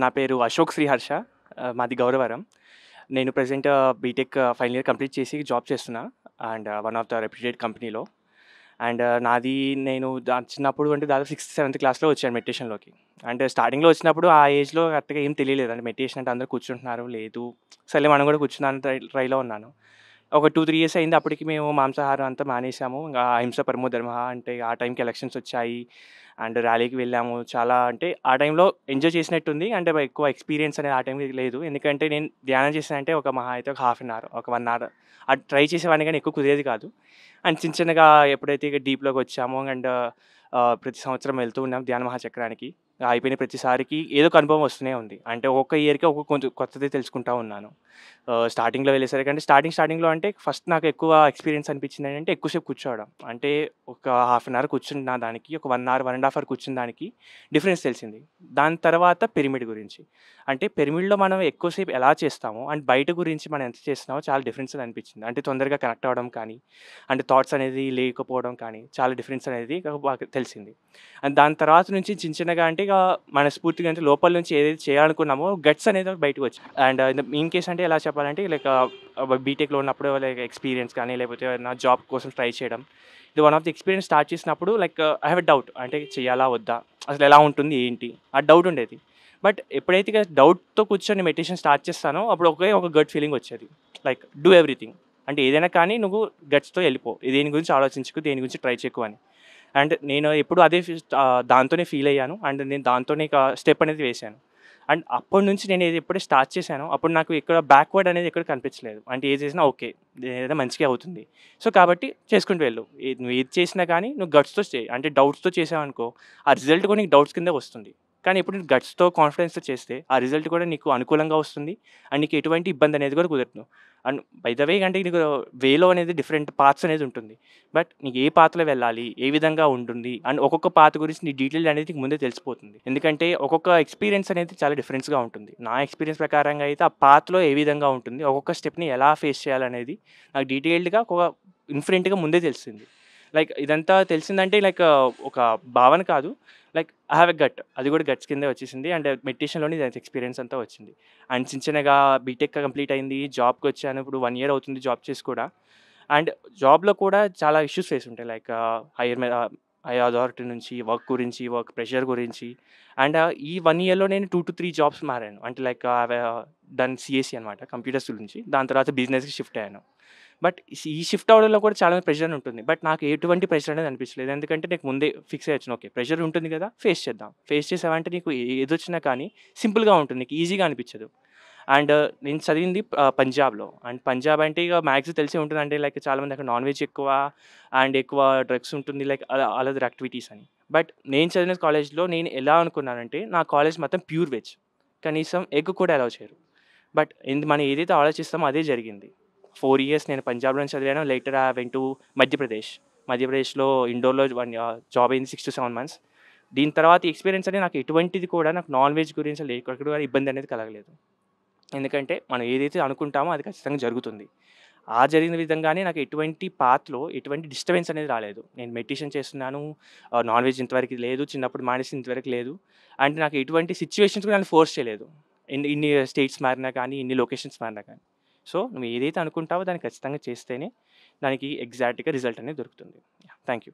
నా పేరు అశోక్ శ్రీ హర్ష. మాది గౌరవరం. నేను present B.Tech final year complete చేసి జాబ్ చేస్తున్నా. And one of the reputed కంపెనీలో. అండ్ నాది నేను చిన్నప్పుడు అంటే దాదాపు 6th-7th క్లాస్‌లో వచ్చాను మెడిటేషన్‌లోకి. అంటే స్టార్టింగ్‌లో వచ్చినప్పుడు ఆ ఏజ్‌లో కరెక్ట్‌గా ఏం తెలియలేదు. అంటే మెడిటేషన్ అంటే అందరూ కూర్చుంటున్నారు, లేదు సర్లే మనం కూడా కూర్చుందాం ట్రైలో ఉన్నాను. ఒక 2-3 ఇయర్స్ అయింది. అప్పటికి మేము మాంసాహారం అంతా మానేసాము. ఇంక అహింస పరమో ధర్మః అంటే ఆ టైంకి ఎలక్షన్స్ వచ్చాయి. అండ్ ర్యాలీకి వెళ్ళాము. చాలా అంటే ఆ టైంలో ఎంజాయ్ చేసినట్టుంది. అంటే ఎక్కువ ఎక్స్‌పీరియన్స్ అనేది ఆ టైంకి లేదు. ఎందుకంటే నేను ధ్యానం చేశానంటే ఒక మహా అయితే ఒక హాఫ్ అన్ అవర్, ఒక 1 అవర్ అది ట్రై చేసేవాడిని కానీ ఎక్కువ కుదిరేది కాదు. అండ్ చిన్న చిన్నగా ఎప్పుడైతే ఇక డీప్‌లోకి వచ్చామో అండ్ ప్రతి సంవత్సరం వెళ్తూ ఉన్నాం ధ్యాన మహాచక్రానికి. అయిపోయిన ప్రతిసారికి ఏదో ఒక అనుభవం వస్తూనే ఉంది. అంటే ఒక్కొక్క ఇయర్‌కి ఒక్కొక్క కొంచెం కొత్తది తెలుసుకుంటా ఉన్నాను. స్టార్టింగ్‌లో వెళ్ళేసరికి అంటే స్టార్టింగ్‌లో అంటే ఫస్ట్ నాకు ఎక్కువ ఎక్స్‌పీరియన్స్ అనిపించింది ఏంటంటే ఎక్కువసేపు కూర్చోవడం. అంటే ఒక హాఫ్ అన్ అవర్ కూర్చున్న దానికి, ఒక 1 అవర్, 1 ½ అవర్ కూర్చున్న దానికి డిఫరెన్స్ తెలిసింది. దాని తర్వాత పిరమిడ్ గురించి. అంటే పిరమిడ్‌లో మనం ఎక్కువసేపు ఎలా చేస్తామో అండ్ బయట గురించి మనం ఎంత చేస్తున్నామో చాలా డిఫరెన్స్ అనిపించింది. అంటే తొందరగా కనెక్ట్ అవ్వడం కానీ, అంటే థాట్స్ అనేది లేకపోవడం కానీ చాలా డిఫరెన్స్ అనేది బాగా తెలిసింది. అండ్ దాని తర్వాత నుంచి చిన్న చిన్నగా అంటే ఇక మనస్ఫూర్తిగా అంటే లోపల నుంచి ఏదైతే చేయాలనుకున్నామో గట్స్ అనేది బయటకు వచ్చింది. అండ్ ఇన్ కేస్ అంటే ఎలా చెప్పాలంటే లైక్ బీటెక్‌లో ఉన్నప్పుడు లైక్ ఎక్స్‌పీరియన్స్ కానీ లేకపోతే నా జాబ్ కోసం ట్రై చేయడం. ఇది one of the experience start చేసినప్పుడు like I have a doubt. అంటే చేయాలా? వద్దా? అసలు ఎలా ఉంటుంది? ఏంటి? ఆ డౌట్ ఉండేది. బట్ ఎప్పుడైతే ఇక డౌట్‌తో కూర్చొని మెడిటేషన్ స్టార్ట్ చేస్తానో అప్పుడు ఒక గట్ ఫీలింగ్ వచ్చేది. Like do everything. అంటే ఏదైనా కానీ నువ్వు గట్స్‌తో వెళ్ళిపో. దేని గురించి ఆలోచించకు, దేని గురించి ట్రై చేయకు అని. అండ్ నేను ఎప్పుడు అదే దాంతోనే ఫీల్ అయ్యాను. అండ్ నేను దాంతోనే ఇక స్టెప్ అనేది వేశాను. అండ్ అప్పటి నుంచి నేను ఏది ఎప్పుడు స్టార్ట్ చేశానో అప్పుడు నాకు ఎక్కడ బ్యాక్వర్డ్ అనేది ఎక్కడ కనిపించలేదు. అంటే ఏది చేసినా ఓకే. ఏదైనా మంచిగా అవుతుంది. సో, కాబట్టి చేసుకుంటూ వెళ్ళు. నువ్వు ఏది చేసినా కానీ నువ్వు గట్స్‌తో చేయి. అంటే డౌట్స్‌తో చేసావనుకో ఆ రిజల్ట్ కూడా నీకు డౌట్స్ కిందే వస్తుంది. కానీ ఎప్పుడు నువ్వు గట్స్‌తో, కాన్ఫిడెన్స్‌తో చేస్తే ఆ రిజల్ట్ కూడా నీకు అనుకూలంగా వస్తుంది. అండ్ నీకు ఎటువంటి ఇబ్బంది అనేది కూడా కుదరదు. అండ్ బై ద వే అంటే నీకు వేలో అనేది డిఫరెంట్ పాత్స్ అనేది ఉంటుంది. బట్ నీకు ఏ పాత్‌లో వెళ్ళాలి? ఏ విధంగా ఉంటుంది? అండ్ ఒక్కొక్క పాత్ గురించి నీ డీటెయిల్ అనేది నీకు ముందే తెలిసిపోతుంది. ఎందుకంటే ఒక్కొక్క ఎక్స్‌పీరియన్స్ అనేది చాలా డిఫరెన్స్‌గా ఉంటుంది. నా ఎక్స్‌పీరియన్స్ ప్రకారంగా అయితే ఆ పాత్‌లో ఏ విధంగా ఉంటుంది? ఒక్కొక్క స్టెప్‌ని ఎలా ఫేస్ చేయాలనేది నాకు డీటెయిల్డ్‌గా ఇన్ఫరెంట్‌గా ముందే తెలిసింది. లైక్ ఇదంతా తెలిసిందంటే లైక్ ఒక భావన కాదు. Like I have a gut. అది కూడా గట్స్ కిందే వచ్చేసింది. అండ్ మెడిటేషన్‌లోనే దాని ఎక్స్‌పీరియన్స్ అంతా వచ్చింది. అండ్ చిన్న చిన్నగా బీటెక్ కంప్లీట్ అయింది. జాబ్‌కొచ్చాను. ఇప్పుడు 1 ఇయర్ అవుతుంది జాబ్ చేసి కూడా. అండ్ జాబ్‌లో కూడా చాలా ఇష్యూస్ ఫేస్ ఉంటాయి. లైక్ హై అథారిటీ నుంచి, వర్క్ గురించి, వర్క్ ప్రెషర్ గురించి. అండ్ ఈ 1 ఇయర్‌లో నేను 2-3 జాబ్స్ మారాను. అంటే లైక్ డన్ సీఎస్‌సి అనమాట కంప్యూటర్స్ గురించి. దాని తర్వాత బిజినెస్‌కి షిఫ్ట్ అయ్యాను. బట్ ఈ షిఫ్ట్ అవ్వడంలో కూడా చాలా ప్రెషర్ ఉంటుంది. బట్ నాకు ఎటువంటి ప్రెషర్ అనేది అనిపించలేదు. ఎందుకంటే నాకు ముందే ఫిక్స్ అయ్యొచ్చాను. ఓకే. ప్రెషర్ ఉంటుంది కదా! ఫేస్ చేద్దాం. ఫేస్ చేసావంటే నీకు ఏదొచ్చినా కానీ సింపుల్‌గా ఉంటుంది. నీకు ఈజీగా అనిపించదు. అండ్ నేను చదివింది పంజాబ్‌లో. అండ్ పంజాబ్ అంటే ఇక మ్యాథ్స్ తెలిసే ఉంటుంది. అంటే లైక్ చాలామంది అక్కడ నాన్ వెజ్ ఎక్కువ అండ్ ఎక్కువ డ్రగ్స్ ఉంటుంది. లైక్ అదర్ యాక్టివిటీస్ అని. బట్ నేను చదివిన కాలేజ్‌లో నేను ఎలా అనుకున్నానంటే నా కాలేజ్ మొత్తం ప్యూర్ వెజ్. కనీసం ఎగ్ కూడా అలౌ చేయరు. బట్ మనం ఏదైతే ఆలోచిస్తామో అదే జరిగింది. 4 ఇయర్స్ నేను పంజాబ్‌లోనే చదివాను. Later I went to Madhya Pradesh. మధ్యప్రదేశ్‌లో ఇండోర్‌లో జాబ్ అయింది 6-7 మంత్స్. దీని తర్వాత ఎక్స్‌పీరియన్స్ అనేది నాకు ఎటువంటిది కూడా నాకు నాన్ వెజ్ గురించి ఎక్కడ కూడా ఇబ్బంది అనేది కలగలేదు. ఎందుకంటే మనం ఏదైతే అనుకుంటామో అది ఖచ్చితంగా జరుగుతుంది. ఆ జరిగిన విధంగానే నాకు ఎటువంటి పాత్‌లో ఎటువంటి డిస్టర్బెన్స్ అనేది రాలేదు. నేను మెడిటేషన్ చేస్తున్నాను. నాన్ వెజ్ ఇంతవరకు లేదు. చిన్నప్పుడు మానేసింది ఇంతవరకు లేదు. అండ్ నాకు ఎటువంటి సిట్యుయేషన్స్ కూడా నన్ను ఫోర్స్ చేయలేదు. ఇన్ని స్టేట్స్ మారినా కానీ, ఇన్ని లొకేషన్స్ మారినా కానీ. సో, నువ్వు ఏదైతే అనుకుంటావో దాన్ని ఖచ్చితంగా చేస్తేనే దానికి ఎగ్జాక్ట్‌గా రిజల్ట్ అనేది దొరుకుతుంది. యాహ్! Thank you.